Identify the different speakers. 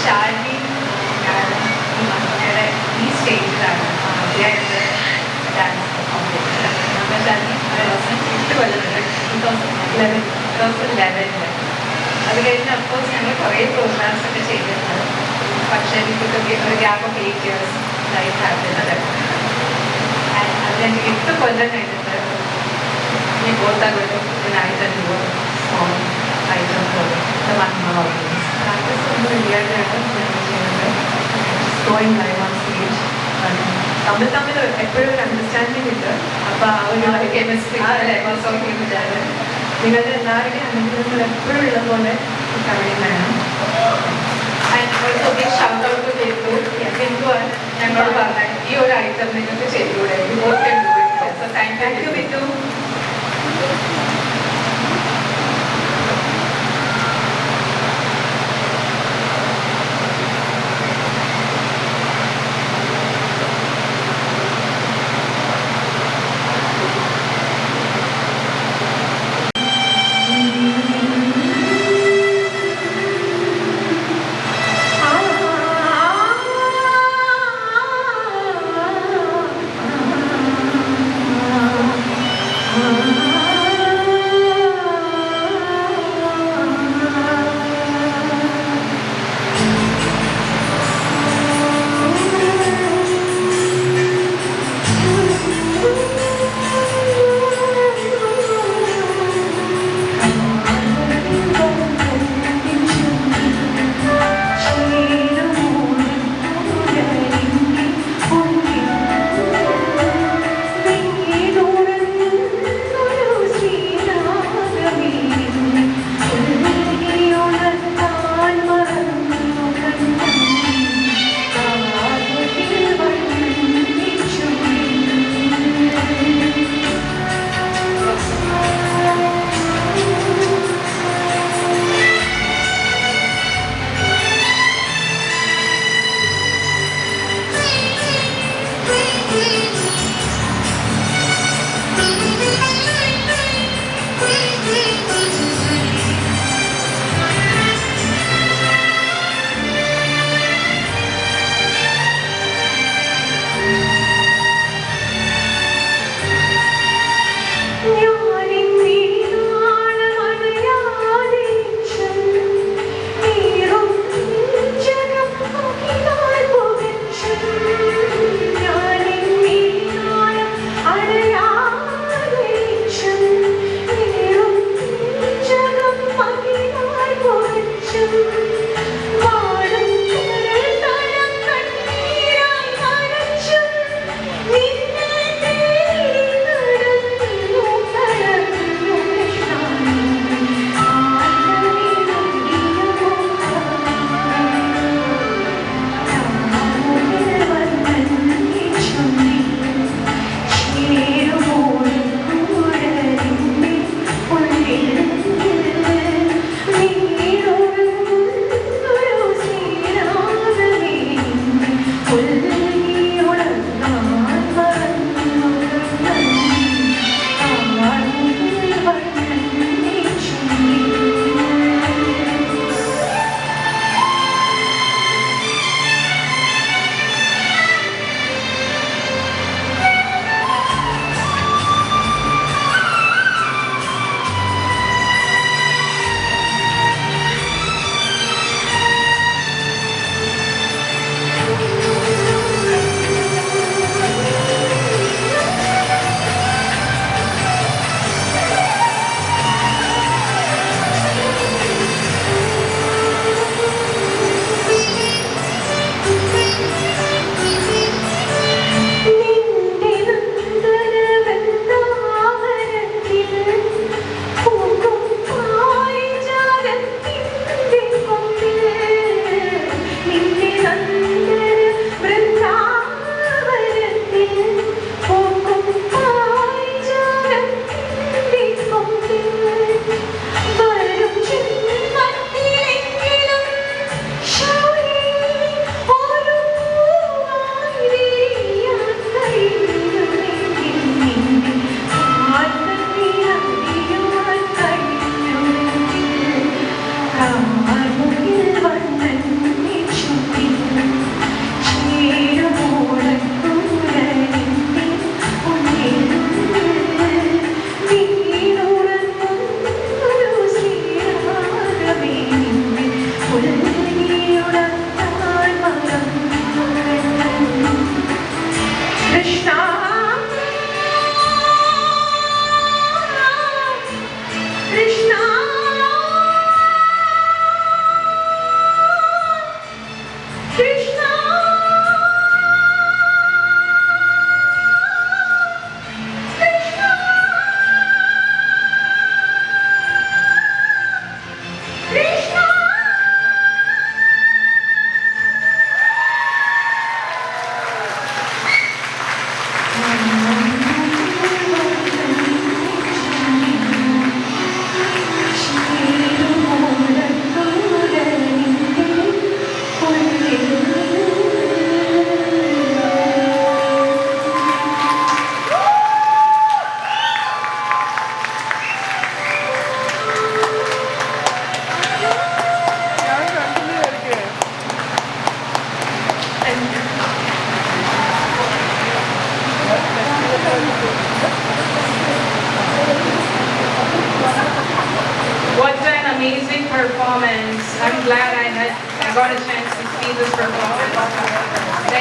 Speaker 1: ഷാജി ഈ മമ്മയുടെ ഈ സ്റ്റേജിലാണ് ആദ്യമായിട്ട് ഡാൻസ് കോമ്പറ്റീഷൻ. നമ്മൾ ഷാജി 8 കൊല്ലത്തിൽ 2011 അത് കഴിഞ്ഞ് അഫ്കോഴ്സ് ഞങ്ങൾ കുറേ പ്രോഗ്രാംസ് ഒക്കെ ചെയ്തിട്ടുണ്ട്. പക്ഷേ എനിക്കൊക്കെ ഒരു ഗ്യാപ്പ് ഓഫ് 8 years ലൈഫ് ഹാപ്പുന്നത്. അത് കഴിഞ്ഞ് 8 കൊല്ലം കഴിഞ്ഞിട്ട് we both are going to unite and do a small item for the Manma audience. That is something really going live on stage. തമ്മിൽ എപ്പോഴും ഒരു അണ്ടർസ്റ്റാൻഡിങ് ഉണ്ട്. അപ്പോൾ ആ ഒരു കെമിസ്ട്രി നിങ്ങളുടെ എല്ലാവരുടെയും അനുഗ്രഹങ്ങൾ എപ്പോഴും ഉള്ള പോലെ കവിത വേണം. ഞങ്ങളോട് പറഞ്ഞാൽ ഈ ഒരു ഐറ്റം നിങ്ങൾക്ക് ചെയ്തുകൂടെ? Thank you Bindu. performance. I'm glad I got a chance to see this performance. Then